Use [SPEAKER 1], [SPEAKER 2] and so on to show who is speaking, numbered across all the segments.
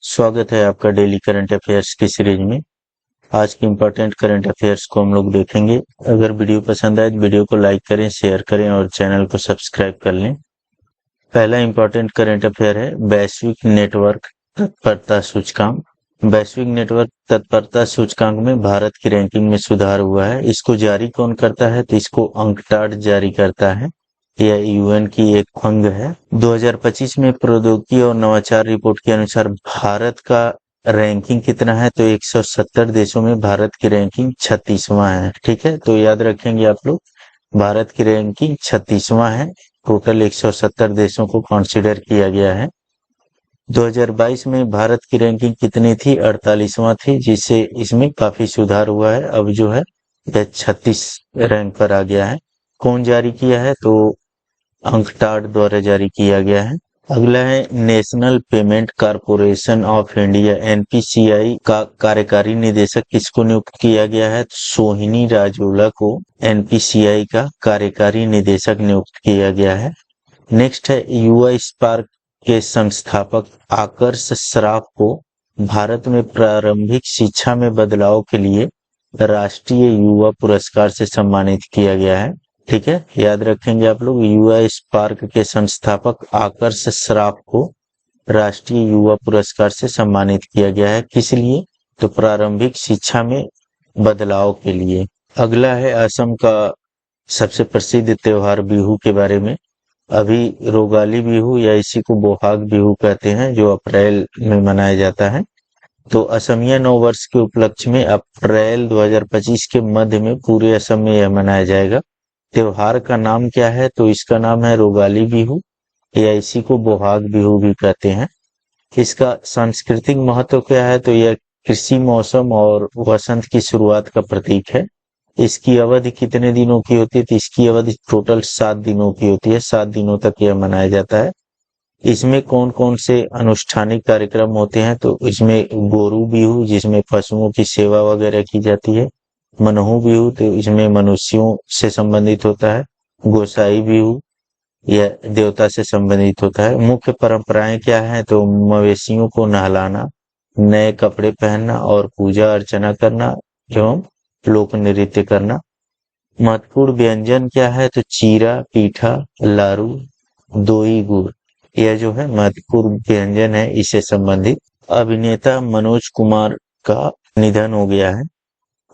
[SPEAKER 1] स्वागत है आपका डेली करंट अफेयर्स की सीरीज में। आज की इम्पोर्टेंट करंट अफेयर्स को हम लोग देखेंगे। अगर वीडियो पसंद आए तो वीडियो को लाइक करें, शेयर करें और चैनल को सब्सक्राइब कर लें। पहला इम्पोर्टेंट करंट अफेयर है वैश्विक नेटवर्क तत्परता सूचकांक। वैश्विक नेटवर्क तत्परता सूचकांक में भारत की रैंकिंग में सुधार हुआ है। इसको जारी कौन करता है? तो इसको अंकटाड जारी करता है। यह यूएन की एक अंग है। 2025 में प्रौद्योगिकी और नवाचार रिपोर्ट के अनुसार भारत का रैंकिंग कितना है? तो 170 देशों में भारत की रैंकिंग 36वां है। ठीक है, तो याद रखेंगे आप लोग, भारत की रैंकिंग 36वां है। टोटल 170 देशों को कंसीडर किया गया है। 2022 में भारत की रैंकिंग कितनी थी? 48वां थी, जिससे इसमें काफी सुधार हुआ है। अब जो है यह 36 रैंक पर आ गया है। कौन जारी किया है? तो अंकटाड द्वारा जारी किया गया है। अगला है national payment corporation of India NPCI का कार्यकारी निदेशक किसको नियुक्त किया गया है? तो सोहिनी राजोला को एनपीसीआई का कार्यकारी निदेशक नियुक्त किया गया है। नेक्स्ट है युवा स्पार्क के संस्थापक आकर्ष श्राफ को भारत में प्रारंभिक शिक्षा में बदलाव के लिए राष्ट्रीय युवा पुरस्कार से सम्मानित किया गया है। ठीक है, याद रखेंगे आप लोग, युवा स्पार्क के संस्थापक आकर्ष श्राफ को राष्ट्रीय युवा पुरस्कार से सम्मानित किया गया है। किस लिए? तो प्रारंभिक शिक्षा में बदलाव के लिए। अगला है असम का सबसे प्रसिद्ध त्योहार बिहू के बारे में। अभी रोगाली बिहू या इसी को बोहाग बिहू कहते हैं, जो अप्रैल में मनाया जाता है। तो असमिया नव वर्ष के उपलक्ष्य में अप्रैल 2025 के मध्य में पूरे असम में यह मनाया जाएगा। त्योहार का नाम क्या है? तो इसका नाम है रोगाली बिहू या इसी को बोहाग बिहू भी कहते हैं। इसका सांस्कृतिक महत्व क्या है? तो यह कृषि मौसम और वसंत की शुरुआत का प्रतीक है। इसकी अवधि कितने दिनों की होती है? तो इसकी अवधि टोटल 7 दिनों की होती है। 7 दिनों तक यह मनाया जाता है। इसमें कौन कौन से अनुष्ठानिक कार्यक्रम होते हैं? तो इसमें गोरू बिहू, जिसमें पशुओं की सेवा वगैरह की जाती है। मनहू बिहू, तो इसमें मनुष्यों से संबंधित होता है। गोसाई बिहू, यह देवता से संबंधित होता है। मुख्य परंपराएं क्या है? तो मवेशियों को नहलाना, नए कपड़े पहनना और पूजा अर्चना करना एवं लोक नृत्य करना। महत्वपूर्ण व्यंजन क्या है? तो चीरा, पीठा, लारू, दोई, गुड़, यह जो है महत्वपूर्ण व्यंजन है इससे संबंधित। अभिनेता मनोज कुमार का निधन हो गया है।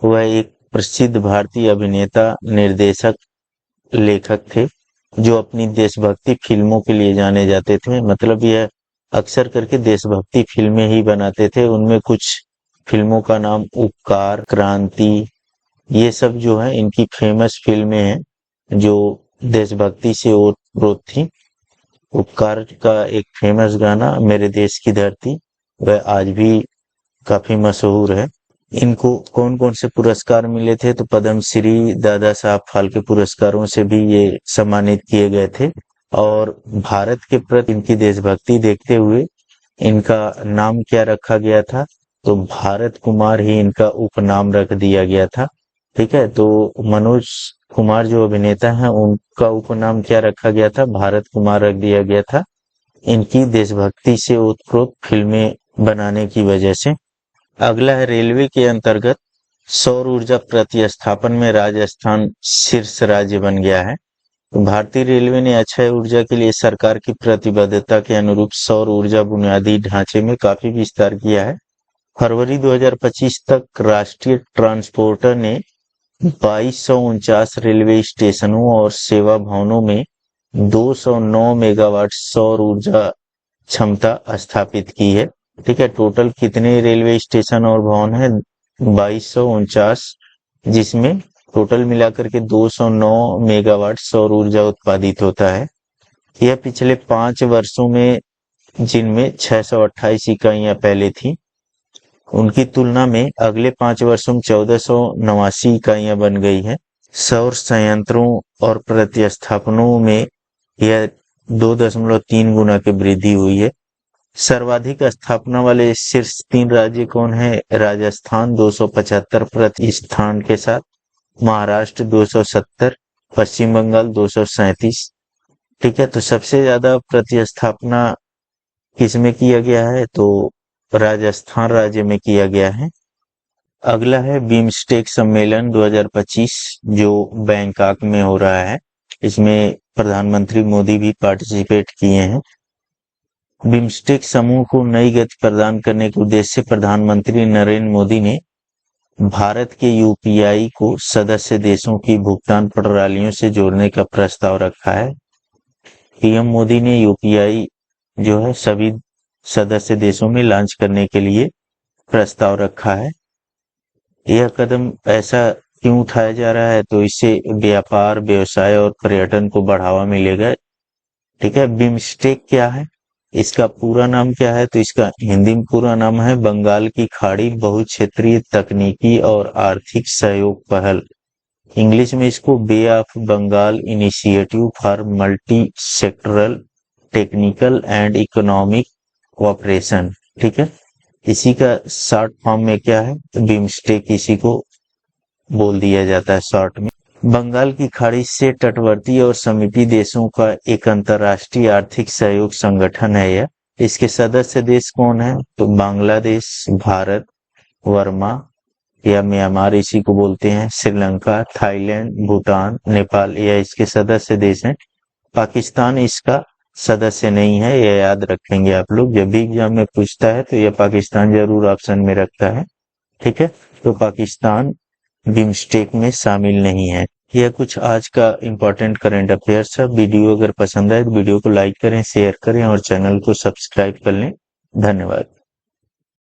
[SPEAKER 1] वह एक प्रसिद्ध भारतीय अभिनेता, निर्देशक, लेखक थे, जो अपनी देशभक्ति फिल्मों के लिए जाने जाते थे। मतलब यह अक्सर करके देशभक्ति फिल्में ही बनाते थे। उनमें कुछ फिल्मों का नाम उपकार, क्रांति, ये सब जो है इनकी फेमस फिल्में हैं जो देशभक्ति से ओतप्रोत थी। उपकार का एक फेमस गाना मेरे देश की धरती, वह आज भी काफी मशहूर है। इनको कौन कौन से पुरस्कार मिले थे? तो पद्मश्री, दादा साहब फाल्के पुरस्कारों से भी ये सम्मानित किए गए थे। और भारत के प्रति इनकी देशभक्ति देखते हुए इनका नाम क्या रखा गया था? तो भारत कुमार ही इनका उपनाम रख दिया गया था। ठीक है, तो मनोज कुमार जो अभिनेता हैं उनका उपनाम क्या रखा गया था? भारत कुमार रख दिया गया था, इनकी देशभक्ति से ओतप्रोत फिल्में बनाने की वजह से। अगला है रेलवे के अंतर्गत सौर ऊर्जा प्रतिस्थापन में राजस्थान शीर्ष राज्य बन गया है। तो भारतीय रेलवे ने अक्षय ऊर्जा के लिए सरकार की प्रतिबद्धता के अनुरूप सौर ऊर्जा बुनियादी ढांचे में काफी विस्तार किया है। फरवरी 2025 तक राष्ट्रीय ट्रांसपोर्टर ने 2249 रेलवे स्टेशनों और सेवा भवनों में 209 मेगावाट सौर ऊर्जा क्षमता स्थापित की है। ठीक है, टोटल कितने रेलवे स्टेशन और भवन है? 2249, जिसमें टोटल मिलाकर के 209 मेगावाट सौर ऊर्जा उत्पादित होता है। यह पिछले 5 वर्षों में, जिनमें 628 इकाइयां पहले थी, उनकी तुलना में अगले 5 वर्षों में 1489 इकाइयां बन गई है। सौर संयंत्रों और प्रतिस्थापनों में यह 2.3 गुना की वृद्धि हुई है। सर्वाधिक स्थापना वाले शीर्ष 3 राज्य कौन है? राजस्थान 275 प्रतिस्थान के साथ, महाराष्ट्र 270, पश्चिम बंगाल 237। ठीक है, तो सबसे ज्यादा प्रतिस्थापना किसमें किया गया है? तो राजस्थान राज्य में किया गया है। अगला है बिम्स्टेक सम्मेलन 2025 जो बैंकॉक में हो रहा है। इसमें प्रधानमंत्री मोदी भी पार्टिसिपेट किए हैं। बिम्स्टेक समूह को नई गति प्रदान करने के उद्देश्य से प्रधानमंत्री नरेंद्र मोदी ने भारत के यूपीआई को सदस्य देशों की भुगतान प्रणालियों से जोड़ने का प्रस्ताव रखा है। पीएम मोदी ने यूपीआई जो है सभी सदस्य देशों में लॉन्च करने के लिए प्रस्ताव रखा है। यह कदम ऐसा क्यों उठाया जा रहा है, तो इससे व्यापार, व्यवसाय और पर्यटन को बढ़ावा मिलेगा। ठीक है। बिम्स्टेक क्या है, इसका पूरा नाम क्या है, तो इसका हिंदी में पूरा नाम है बंगाल की खाड़ी बहुक्षेत्रीय तकनीकी और आर्थिक सहयोग पहल। इंग्लिश में इसको Bay of Bengal initiative for multi sectoral technical and economic cooperation. ठीक है। इसी का शॉर्ट फॉर्म में क्या है, बिम्स्टेक इसी को बोल दिया जाता है शॉर्ट में। बंगाल की खाड़ी से तटवर्ती और समीपी देशों का एक अंतर्राष्ट्रीय आर्थिक सहयोग संगठन है यह। इसके सदस्य देश कौन है, तो बांग्लादेश, भारत, वर्मा या म्यांमार इसी को बोलते हैं, श्रीलंका, थाईलैंड, भूटान, नेपाल, यह इसके सदस्य देश हैं। पाकिस्तान इसका सदस्य नहीं है, यह याद रखेंगे आप लोग। जब भी एग्जाम में पूछता है तो यह पाकिस्तान जरूर ऑप्शन में रखता है। ठीक है। तो पाकिस्तान बिम्स्टेक में शामिल नहीं है। यह कुछ आज का इंपॉर्टेंट करंट अफेयर्स है। वीडियो अगर पसंद आए तो वीडियो को लाइक करें, शेयर करें और चैनल को सब्सक्राइब कर लें। धन्यवाद।